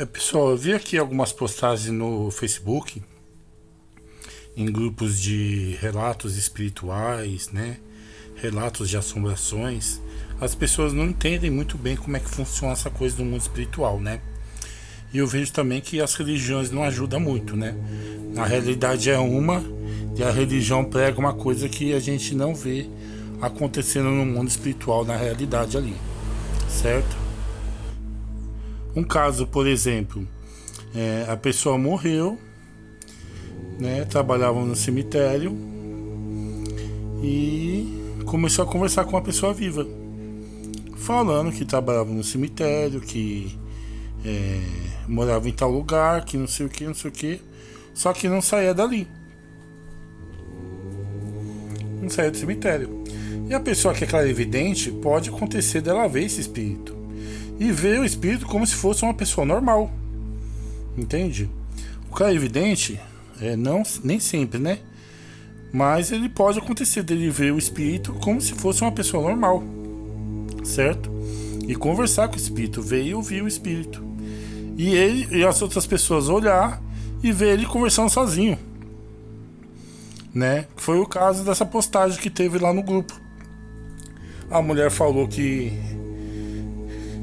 Pessoal, eu vi aqui algumas postagens no Facebook, em grupos de relatos espirituais, né? Relatos de assombrações. As pessoas não entendem muito bem como é que funciona essa coisa do mundo espiritual, né? E eu vejo também que as religiões não ajudam muito, né? A realidade é uma e a religião prega uma coisa que a gente não vê acontecendo no mundo espiritual, na realidade ali, certo? Um caso, por exemplo, a pessoa morreu, né? Trabalhava no cemitério e começou a conversar com uma pessoa viva, falando que trabalhava no cemitério, que morava em tal lugar, que não sei o que, não sei o que, só que não saía dali, não saía do cemitério. E a pessoa que é clarividente, pode acontecer dela ver esse espírito e ver o espírito como se fosse uma pessoa normal, entende? O clarividente não, nem sempre, né? Mas ele pode acontecer dele ver o espírito como se fosse uma pessoa normal, certo? E conversar com o espírito, ver e ouvir o espírito. E ele e as outras pessoas olhar e ver ele conversando sozinho, né? Foi o caso dessa postagem que teve lá no grupo. A mulher falou que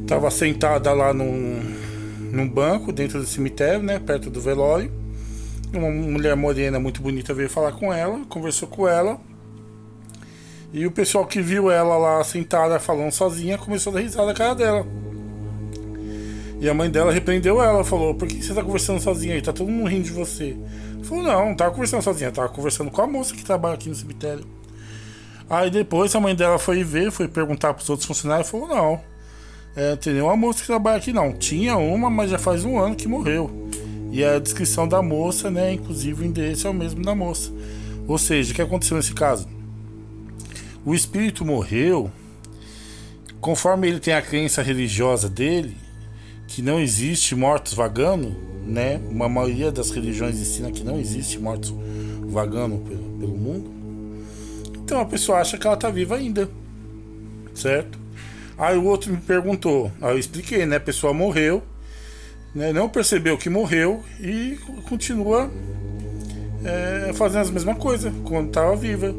estava sentada lá num banco dentro do cemitério, né? Perto do velório. Uma mulher morena muito bonita veio falar com ela, conversou com ela. E o pessoal que viu ela lá sentada falando sozinha começou a dar risada na cara dela. E a mãe dela repreendeu ela, falou: por que você tá conversando sozinha aí? Tá todo mundo rindo de você. Ela falou: não tava conversando sozinha, tava conversando com a moça que trabalha aqui no cemitério. Aí depois a mãe dela foi ver, foi perguntar pros outros funcionários e falou: não, tem nenhuma moça que trabalha aqui não. Tinha uma, mas já faz um ano que morreu. E a descrição da moça, né, inclusive o endereço é o mesmo da moça. Ou seja, o que aconteceu nesse caso? O espírito morreu, conforme ele tem a crença religiosa dele, que não existe mortos vagando, né? Uma maioria das religiões ensina que não existe mortos vagando pelo mundo. Então a pessoa acha que ela tá viva ainda, certo? Aí o outro me perguntou, aí eu expliquei, né? A pessoa morreu, né? Não percebeu que morreu e continua fazendo as mesmas coisas quando estava viva.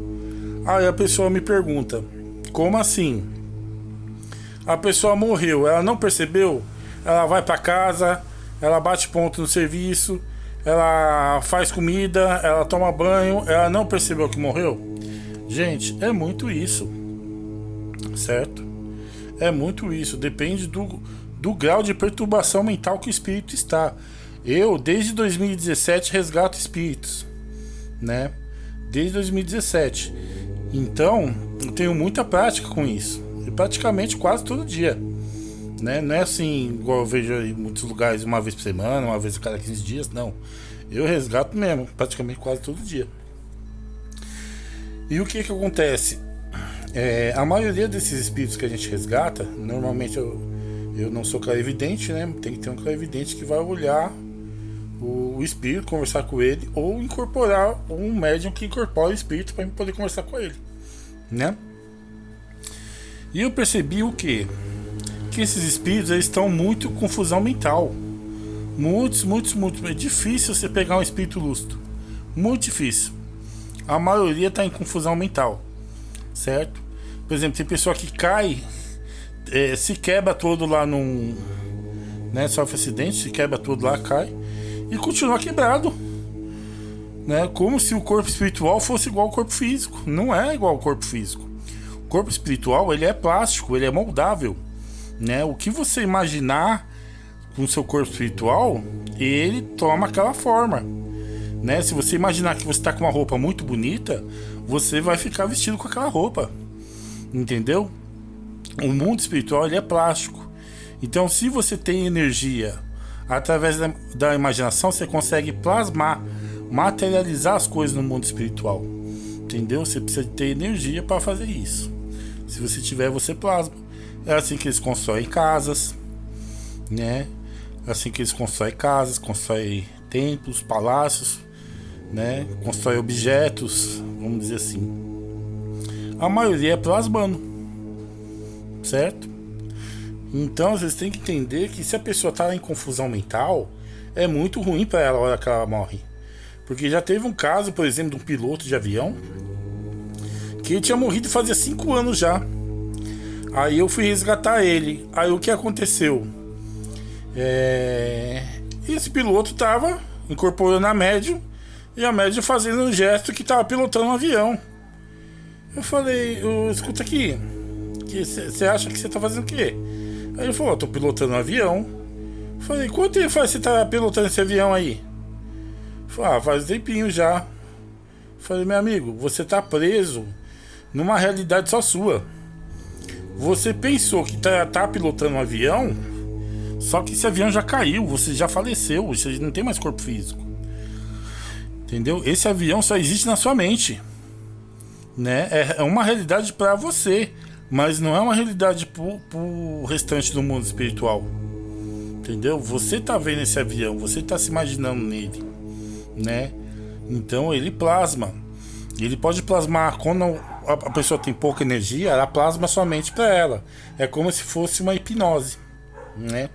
Aí a pessoa me pergunta, como assim? A pessoa morreu, ela não percebeu? Ela vai para casa, ela bate ponto no serviço, ela faz comida, ela toma banho, ela não percebeu que morreu? Gente, é muito isso, certo? É muito isso, depende do grau de perturbação mental que o espírito está. Eu, desde 2017, resgato espíritos, né? Desde 2017. Então, eu tenho muita prática com isso. E praticamente quase todo dia, né? Não é assim, igual eu vejo em muitos lugares, uma vez por semana, uma vez a cada 15 dias, não. Eu resgato mesmo, praticamente quase todo dia. E o que acontece? A maioria desses espíritos que a gente resgata, normalmente eu não sou clarividente, né? Tem que ter um clarividente que vai olhar o espírito, conversar com ele, ou incorporar um médium que incorpora o espírito para poder conversar com ele, né? E eu percebi o quê? Que esses espíritos eles estão muito com confusão mental. Muitos. É difícil você pegar um espírito lúcido. Muito difícil. A maioria está em confusão mental, certo? Por exemplo, tem pessoa que cai, se quebra todo lá num, né, sofre acidente, se quebra todo lá, cai e continua quebrado, né? Como se o corpo espiritual fosse igual ao corpo físico. Não é igual ao corpo físico. O corpo espiritual ele é plástico, ele é moldável, né? O que você imaginar com o seu corpo espiritual, ele toma aquela forma, né? Se você imaginar que você está com uma roupa muito bonita, você vai ficar vestido com aquela roupa, entendeu? O mundo espiritual ele é plástico. Então, se você tem energia através da imaginação, você consegue plasmar, materializar as coisas no mundo espiritual, entendeu? Você precisa ter energia para fazer isso. Se você tiver, você plasma. É assim que eles constroem casas, né? É assim que eles constroem casas, constroem templos, palácios, né? Constrói objetos, vamos dizer assim. A maioria é plasmando, certo? Então vocês têm que entender que se a pessoa tá em confusão mental, é muito ruim para ela a hora que ela morre. Porque já teve um caso, por exemplo, de um piloto de avião que ele tinha morrido fazia 5 anos já. Aí eu fui resgatar ele. Aí o que aconteceu? Esse piloto tava incorporando a médium e a médium fazendo um gesto que tava pilotando um avião. Eu falei, escuta aqui, você acha que você tá fazendo o quê? Aí ele falou, tô pilotando um avião. Eu falei, quanto tempo faz que você tá pilotando esse avião aí? Eu falei, faz um tempinho já. Eu falei, meu amigo, você tá preso numa realidade só sua. Você pensou que tá pilotando um avião, só que esse avião já caiu, você já faleceu, você não tem mais corpo físico. Entendeu? Esse avião só existe na sua mente, né? É uma realidade para você, mas não é uma realidade pro restante do mundo espiritual. Entendeu? Você tá vendo esse avião, você tá se imaginando nele, né? Então ele plasma. Ele pode plasmar quando a pessoa tem pouca energia, ela plasma somente para ela. É como se fosse uma hipnose, né?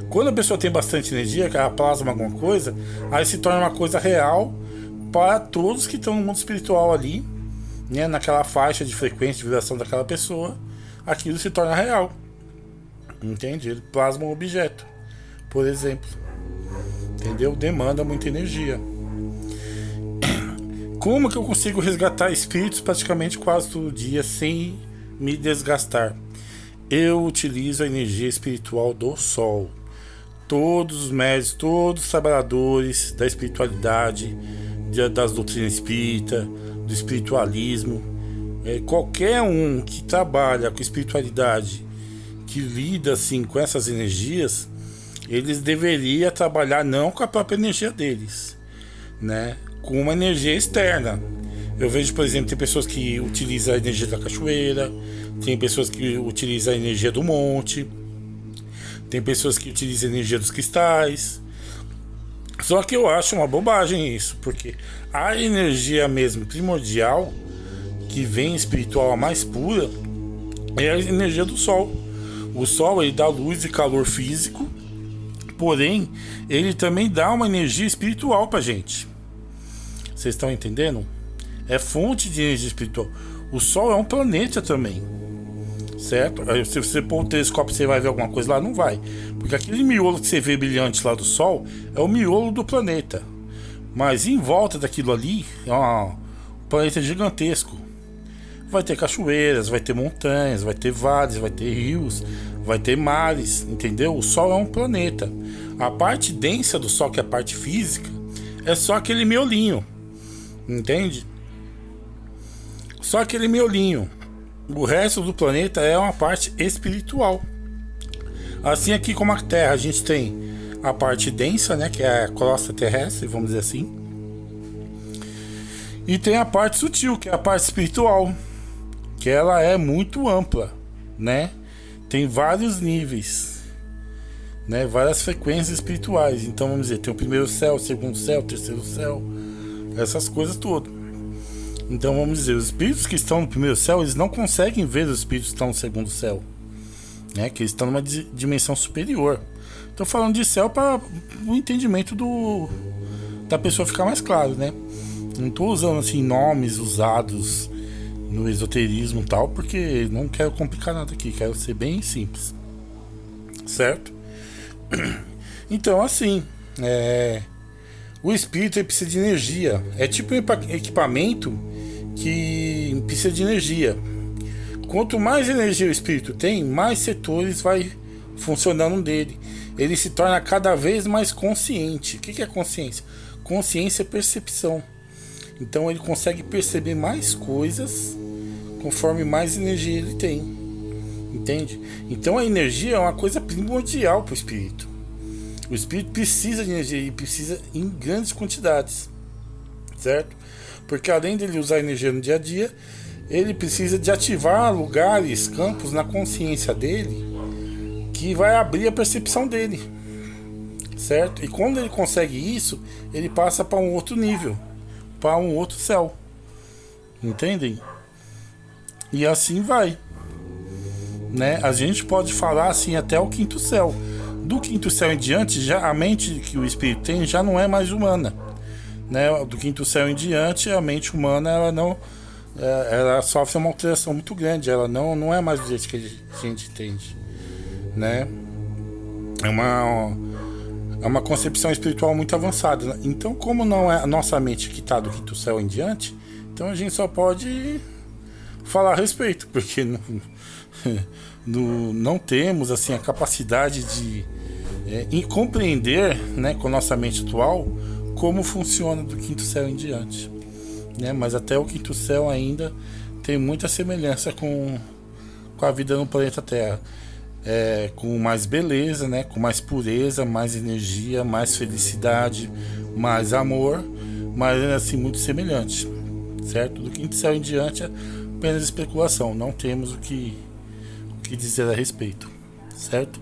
Quando a pessoa tem bastante energia, que ela plasma alguma coisa, aí se torna uma coisa real para todos que estão no mundo espiritual ali, né? Naquela faixa de frequência de vibração daquela pessoa, aquilo se torna real. Entende? Ele plasma um objeto, por exemplo. Entendeu? Demanda muita energia. Como que eu consigo resgatar espíritos praticamente quase todo dia sem me desgastar? Eu utilizo a energia espiritual do Sol. Todos os médios, todos os trabalhadores da espiritualidade, das doutrinas espírita, do espiritualismo, qualquer um que trabalha com espiritualidade, que lida assim com essas energias, eles deveriam trabalhar não com a própria energia deles, né? Com uma energia externa. Eu vejo, por exemplo, tem pessoas que utilizam a energia da cachoeira, tem pessoas que utilizam a energia do monte, tem pessoas que utilizam a energia dos cristais. Só que eu acho uma bobagem isso, porque a energia mesmo primordial, que vem espiritual, a mais pura, é a energia do Sol. O Sol, ele dá luz e calor físico, porém ele também dá uma energia espiritual pra gente. Vocês estão entendendo? É fonte de energia espiritual. O Sol é um planeta também, certo? Aí, se você pôr o telescópio, você vai ver alguma coisa lá? Não vai, porque aquele miolo que você vê brilhante lá do Sol é o miolo do planeta, mas em volta daquilo ali é um planeta gigantesco. Vai ter cachoeiras, vai ter montanhas, vai ter vales, vai ter rios, vai ter mares, entendeu? O Sol é um planeta. A parte densa do Sol, que é a parte física, é só aquele miolinho, entende? Só aquele miolinho. O resto do planeta é uma parte espiritual. Assim aqui como a Terra, a gente tem a parte densa, né, que é a crosta terrestre, vamos dizer assim. E tem a parte sutil, que é a parte espiritual, que ela é muito ampla, né? Tem vários níveis, né? Várias frequências espirituais. Então vamos dizer, tem o primeiro céu, o segundo céu, o terceiro céu, essas coisas todas. Então vamos dizer, os espíritos que estão no primeiro céu, eles não conseguem ver os espíritos que estão no segundo céu, né? Que eles estão numa dimensão superior. Estou falando de céu para o entendimento da pessoa ficar mais claro, né? Não estou usando assim nomes usados no esoterismo e tal, porque não quero complicar nada aqui, quero ser bem simples, certo? Então assim, o espírito ele precisa de energia. É tipo um equipamento que precisa de energia. Quanto mais energia o espírito tem, mais setores vai funcionando dele. Ele se torna cada vez mais consciente. O que é consciência? Consciência é percepção. Então ele consegue perceber mais coisas conforme mais energia ele tem. Entende? Então a energia é uma coisa primordial para o espírito. O espírito precisa de energia e precisa em grandes quantidades, certo? Porque além de ele usar energia no dia a dia, ele precisa de ativar lugares, campos na consciência dele que vai abrir a percepção dele, certo? E quando ele consegue isso, ele passa para um outro nível, para um outro céu, entendem? E assim vai, né? A gente pode falar assim até o quinto céu. Do quinto céu em diante, já a mente que o espírito tem já não é mais humana, né? Do quinto céu em diante, a mente humana ela não, ela sofre uma alteração muito grande. Ela não é mais do jeito que a gente entende, né? É uma concepção espiritual muito avançada, né? Então, como não é a nossa mente que está do quinto céu em diante, então a gente só pode falar a respeito, porque não temos assim a capacidade de compreender, né, com a nossa mente atual como funciona do quinto céu em diante, né? Mas até o quinto céu ainda tem muita semelhança com a vida no planeta Terra, com mais beleza, né, com mais pureza, mais energia, mais felicidade, mais amor, mas assim muito semelhante, certo? Do quinto céu em diante é apenas especulação, não temos o que dizer a respeito, certo?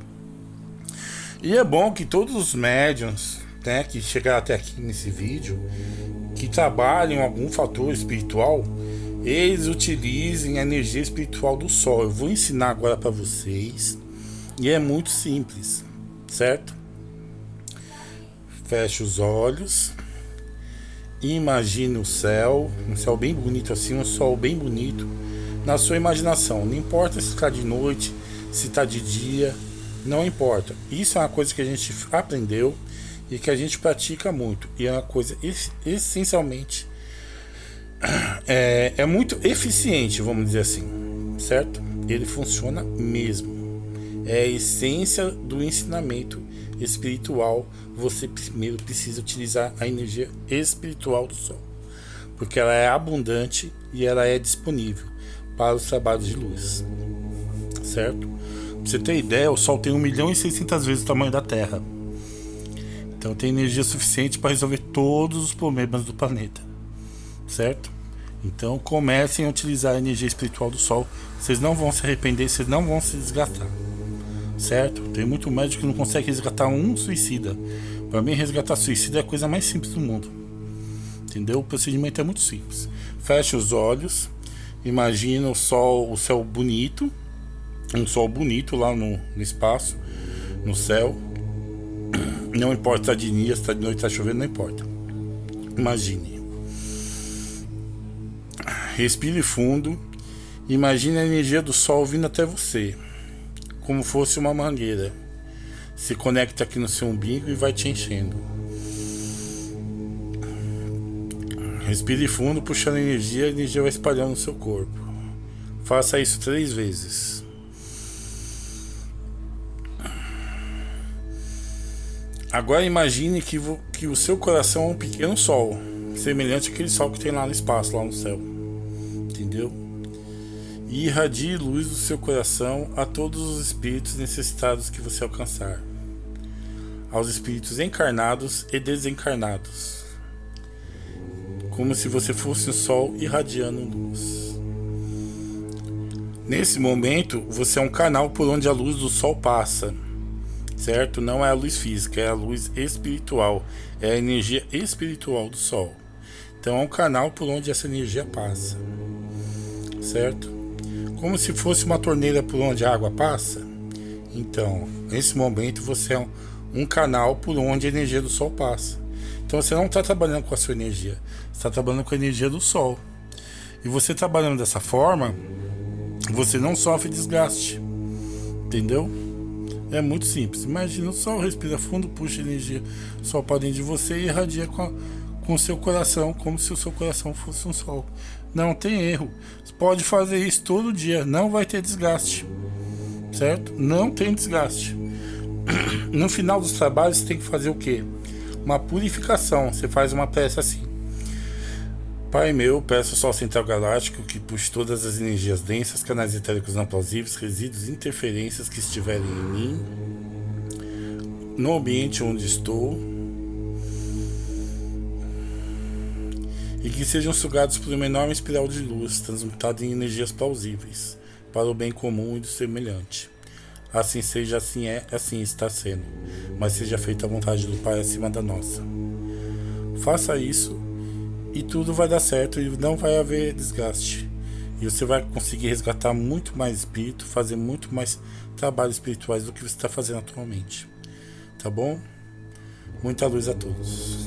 E é bom que todos os médiuns, né, que chegaram até aqui nesse vídeo, que trabalham algum fator espiritual, eles utilizem a energia espiritual do Sol. Eu vou ensinar agora para vocês e é muito simples, certo? Feche os olhos e imagine o céu, um céu bem bonito assim, um sol bem bonito na sua imaginação. Não importa se está de noite, se está de dia, não importa. Isso é uma coisa que a gente aprendeu e que a gente pratica muito. E é uma coisa essencialmente é muito eficiente, vamos dizer assim, certo? Ele funciona mesmo. É a essência do ensinamento espiritual. Você primeiro precisa utilizar a energia espiritual do Sol, porque ela é abundante e ela é disponível para os trabalhos de luz, certo? Pra você ter ideia, o Sol tem 1.600.000 vezes o tamanho da Terra. Então tem energia suficiente para resolver todos os problemas do planeta, certo? Então comecem a utilizar a energia espiritual do Sol. Vocês não vão se arrepender, vocês não vão se desgastar, certo? Tem muito médico que não consegue resgatar um suicida. Para mim, resgatar suicida é a coisa mais simples do mundo, entendeu? O procedimento é muito simples. Feche os olhos, imagina o céu bonito, um sol bonito lá no espaço, no céu. Não importa se está de dia, se está de noite, está chovendo, não importa. Imagine. Respire fundo. Imagine a energia do sol vindo até você, como fosse uma mangueira. Se conecta aqui no seu umbigo e vai te enchendo. Respire fundo, puxando a energia vai espalhando no seu corpo. Faça isso 3 vezes. Agora imagine que o seu coração é um pequeno sol, semelhante àquele sol que tem lá no espaço, lá no céu. Entendeu? E irradie luz do seu coração a todos os espíritos necessitados que você alcançar, aos espíritos encarnados e desencarnados, como se você fosse um sol irradiando luz. Nesse momento, você é um canal por onde a luz do sol passa, certo? Não é a luz física, é a luz espiritual, é a energia espiritual do sol. Então é um canal por onde essa energia passa, certo? Como se fosse uma torneira por onde a água passa. Então, nesse momento você é um canal por onde a energia do sol passa. Então você não está trabalhando com a sua energia, você está trabalhando com a energia do sol. E você trabalhando dessa forma, você não sofre desgaste, entendeu? É muito simples. Imagina o sol, respira fundo, puxa energia do sol para dentro de você e irradia com o seu coração, como se o seu coração fosse um sol. Não tem erro. Você pode fazer isso todo dia, não vai ter desgaste, certo? Não tem desgaste. No final dos trabalhos você tem que fazer o quê? Uma purificação. Você faz uma prece assim: Pai meu, peço ao Sol Central Galáctico que puxe todas as energias densas, canais etéricos não plausíveis, resíduos e interferências que estiverem em mim, no ambiente onde estou, e que sejam sugados por uma enorme espiral de luz, transmutada em energias plausíveis, para o bem comum e do semelhante. Assim seja, assim é, assim está sendo, mas seja feita a vontade do Pai acima da nossa. Faça isso e tudo vai dar certo e não vai haver desgaste. E você vai conseguir resgatar muito mais espírito, fazer muito mais trabalhos espirituais do que você está fazendo atualmente. Tá bom? Muita luz a todos.